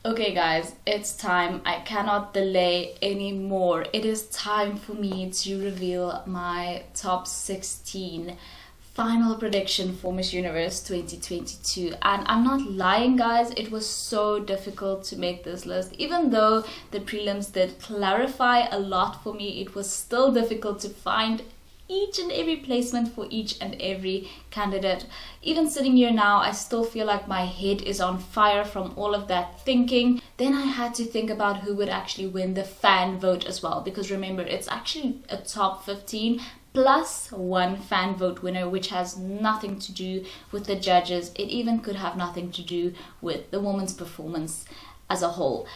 Okay guys, it's time. I cannot delay anymore. It is time for me to reveal my top 16 final prediction for Miss Universe 2022. And I'm not lying guys, it was so difficult to make this list. Even though the prelims did clarify a lot for me, it was still difficult to find each and every placement for each and every candidate. Even sitting here now, I still feel like my head is on fire from all of that thinking. Then I had to think about who would actually win the fan vote as well, because remember, it's actually a top 15 plus one fan vote winner, which has nothing to do with the judges. It even could have nothing to do with the woman's performance as a whole.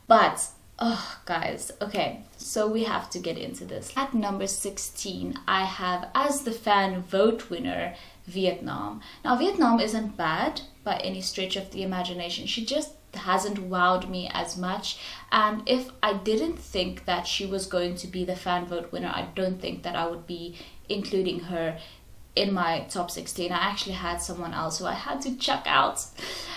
But oh guys, okay, so we have to get into this. At number 16, I have as the fan vote winner Vietnam. Now Vietnam isn't bad by any stretch of the imagination. She just hasn't wowed me as much, and if I didn't think that she was going to be the fan vote winner, I don't think that I would be including her in my top 16. I actually had someone else who I had to chuck out,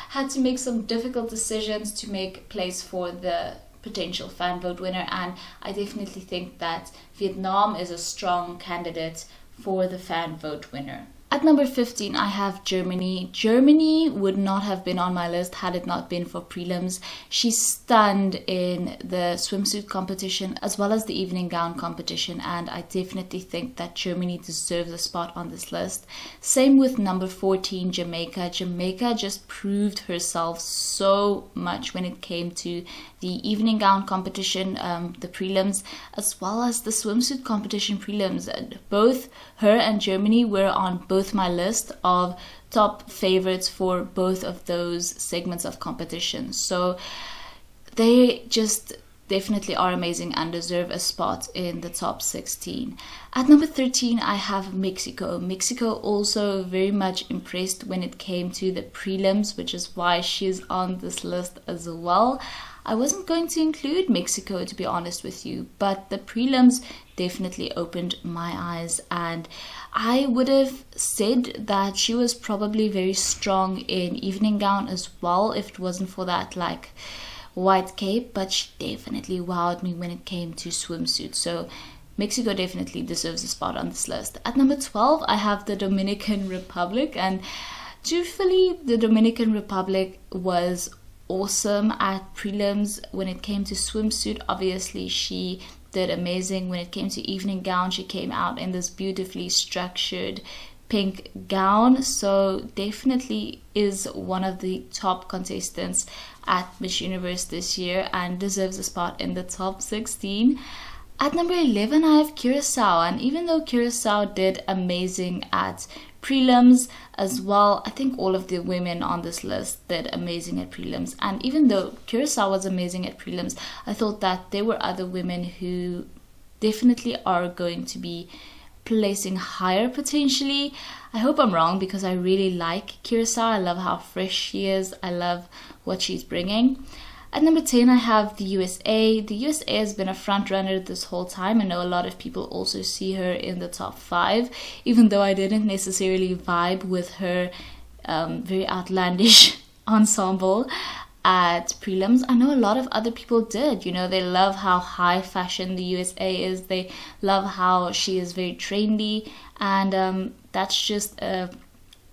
had to make some difficult decisions to make place for the potential fan vote winner, and I definitely think that Vietnam is a strong candidate for the fan vote winner. At number 15, I have Germany. Germany would not have been on my list had it not been for prelims. She stunned in the swimsuit competition as well as the evening gown competition, and I definitely think that Germany deserves a spot on this list. Same with number 14, Jamaica. Jamaica just proved herself so much when it came to the evening gown competition, the prelims, as well as the swimsuit competition prelims. Both her and Germany were on both my list of top favorites for both of those segments of competition. So they just definitely are amazing and deserve a spot in the top 16. At number 13, I have Mexico. Mexico also very much impressed when it came to the prelims, which is why she's on this list as well. I wasn't going to include Mexico, to be honest with you, but the prelims definitely opened my eyes, and I would have said that she was probably very strong in evening gown as well if it wasn't for that like white cape, but she definitely wowed me when it came to swimsuit. So Mexico definitely deserves a spot on this list. At number 12, I have the Dominican Republic, and truthfully, the Dominican Republic was awesome at prelims. When it came to swimsuit, obviously she did amazing. When it came to evening gown, she came out in this beautifully structured pink gown, so definitely is one of the top contestants at Miss Universe this year and deserves a spot in the top 16. At number 11, I have Curacao, and even though Curacao did amazing at prelims as well, I think all of the women on this list did amazing at prelims. And even though Curacao was amazing at prelims, I thought that there were other women who definitely are going to be placing higher potentially. I hope I'm wrong, because I really like Curacao. I love how fresh she is. I love what she's bringing. At number 10, I have the USA. The USA has been a front runner this whole time. I know a lot of people also see her in the top 5, even though I didn't necessarily vibe with her very outlandish ensemble at prelims. I know a lot of other people did. You know, they love how high fashion the USA is. They love how she is very trendy, and that's just a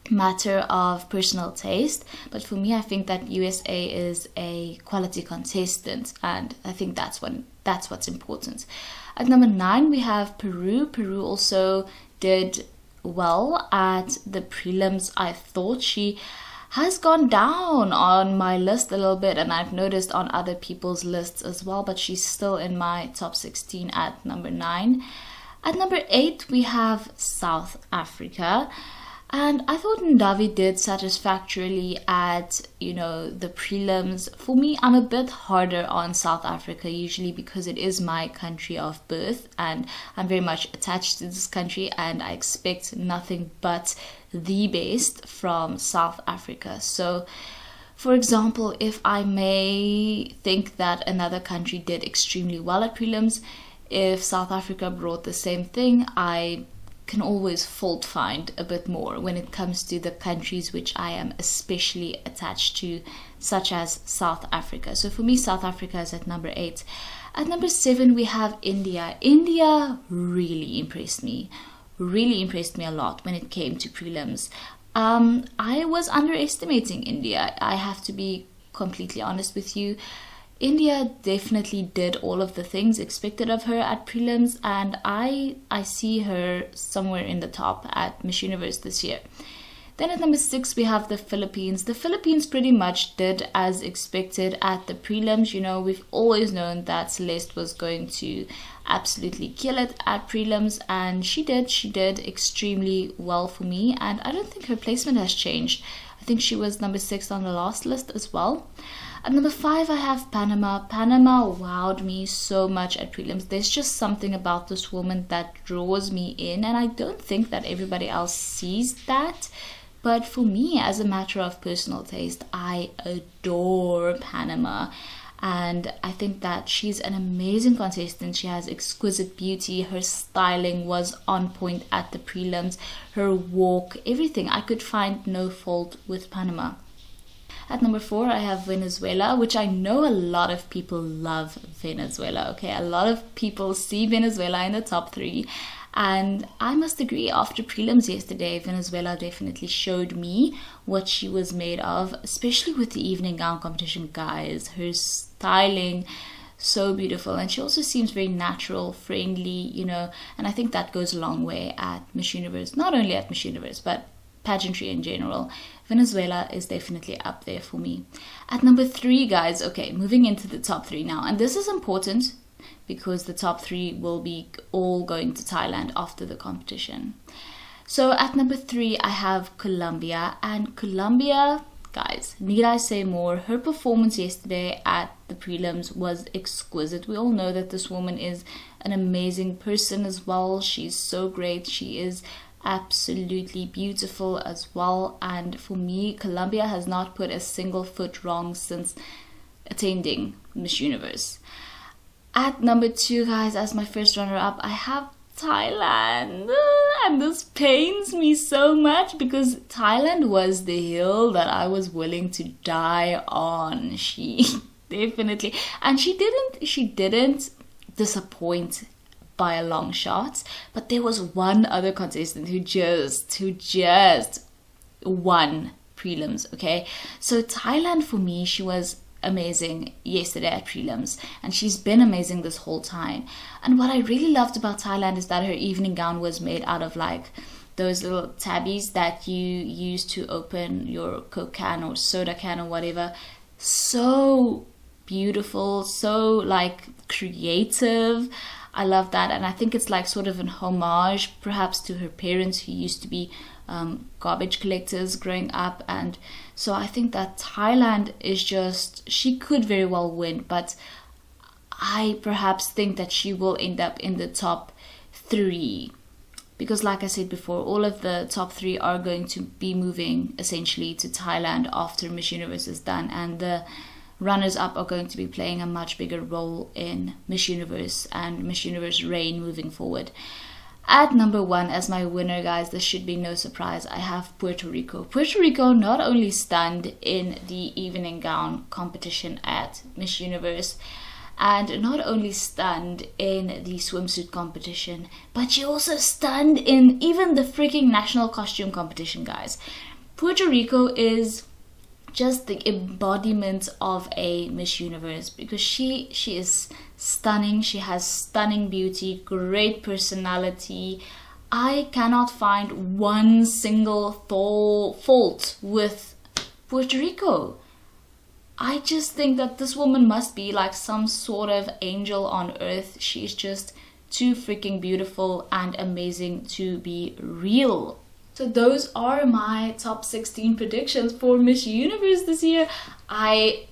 matter of personal taste. But for me, I think that USA is a quality contestant, and I think that's what's important. At number 9, we have Peru. Peru also did well at the prelims. I thought she has gone down on my list a little bit, and I've noticed on other people's lists as well, but she's still in my top 16 at number 9. At number 8, we have South Africa. And I thought Ndavi did satisfactorily at, the prelims. For me, I'm a bit harder on South Africa usually because it is my country of birth and I'm very much attached to this country, and I expect nothing but the best from South Africa. So, for example, if I may think that another country did extremely well at prelims, if South Africa brought the same thing, I can always fault find a bit more when it comes to the countries which I am especially attached to, such as South Africa. So for me, South Africa is at number 8. At number 7, we have India. India really impressed me a lot when it came to prelims. I was underestimating India. I have to be completely honest with you. India definitely did all of the things expected of her at prelims, and I see her somewhere in the top at Miss Universe this year. Then at number 6, we have the Philippines. The Philippines pretty much did as expected at the prelims. You know, we've always known that Celeste was going to absolutely kill it at prelims, and she did extremely well for me, and I don't think her placement has changed. I think she was number 6 on the last list as well. At number 5, I have Panama. Panama wowed me so much at prelims. There's just something about this woman that draws me in, and I don't think that everybody else sees that. But for me, as a matter of personal taste, I adore Panama. And I think that she's an amazing contestant. She has exquisite beauty. Her styling was on point at the prelims. Her walk, everything. I could find no fault with Panama. At number 4, I have Venezuela, which I know a lot of people love Venezuela. Okay, a lot of people see Venezuela in the top 3. And I must agree, after prelims yesterday, Venezuela definitely showed me what she was made of, especially with the evening gown competition, guys. Her styling, so beautiful. And she also seems very natural, friendly, you know, and I think that goes a long way at Miss Universe. Not only at Miss Universe, but pageantry in general. Venezuela is definitely up there for me. At number 3, guys, okay, moving into the top 3 now. And this is important because the top 3 will be all going to Thailand after the competition. So at number 3, I have Colombia. And Colombia, guys, need I say more? Her performance yesterday at the prelims was exquisite. We all know that this woman is an amazing person as well. She's so great. She is absolutely beautiful as well. And for me, Colombia has not put a single foot wrong since attending Miss Universe. At number 2, guys, as my first runner-up, I have Thailand. And this pains me so much because Thailand was the hill that I was willing to die on. She definitely, and she didn't disappoint by a long shot, but there was one other contestant who just won prelims. Okay, so Thailand, for me, she was amazing yesterday at prelims, and she's been amazing this whole time. And what I really loved about Thailand is that her evening gown was made out of like those little tabbies that you use to open your Coke can or soda can or whatever. So beautiful, so like creative. I love that, and I think it's like sort of an homage perhaps to her parents who used to be garbage collectors growing up. And so I think that Thailand is just, she could very well win, but I perhaps think that she will end up in the top 3 because, like I said before, all of the top 3 are going to be moving essentially to Thailand after Miss Universe is done, and the runners-up are going to be playing a much bigger role in Miss Universe and Miss Universe reign moving forward. At number 1, as my winner, guys, this should be no surprise, I have Puerto Rico. Puerto Rico not only stunned in the evening gown competition at Miss Universe, and not only stunned in the swimsuit competition, but she also stunned in even the freaking national costume competition, guys. Puerto Rico is just the embodiment of a Miss Universe because she is stunning. She has stunning beauty, great personality. I cannot find one single fault with Puerto Rico. I just think that this woman must be like some sort of angel on earth. She's just too freaking beautiful and amazing to be real. So those are my top 16 predictions for Miss Universe this year. I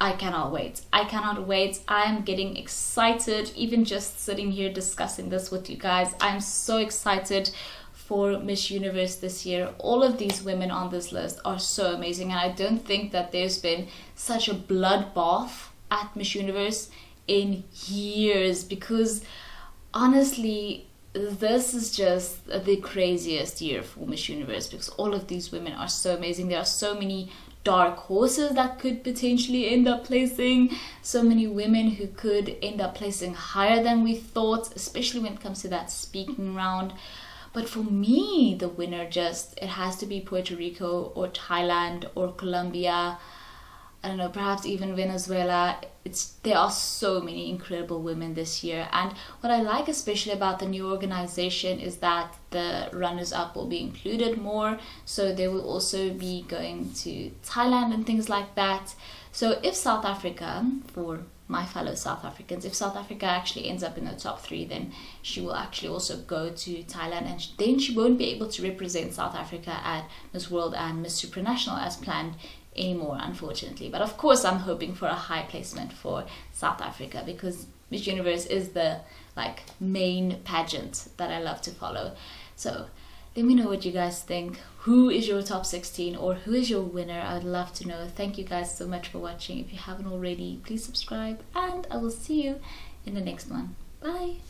cannot wait. I cannot wait. I'm getting excited even just sitting here discussing this with you guys. I'm so excited for Miss Universe this year. All of these women on this list are so amazing, and I don't think that there's been such a bloodbath at Miss Universe in years, because honestly, this is just the craziest year for Miss Universe, because all of these women are so amazing. There are so many dark horses that could potentially end up placing, so many women who could end up placing higher than we thought, especially when it comes to that speaking round. But for me, the winner it has to be Puerto Rico or Thailand or Colombia. I don't know, perhaps even Venezuela. There are so many incredible women this year. And what I like especially about the new organization is that the runners-up will be included more. So they will also be going to Thailand and things like that. So if South Africa, for my fellow South Africans, if South Africa actually ends up in the top 3, then she will actually also go to Thailand, and then she won't be able to represent South Africa at Miss World and Miss Supranational as planned anymore, unfortunately. But of course I'm hoping for a high placement for South Africa, because Miss Universe is the main pageant that I love to follow. So let me know what you guys think. Who is your top 16, or who is your winner? I would love to know. Thank you guys so much for watching. If you haven't already, please subscribe, and I will see you in the next one. Bye.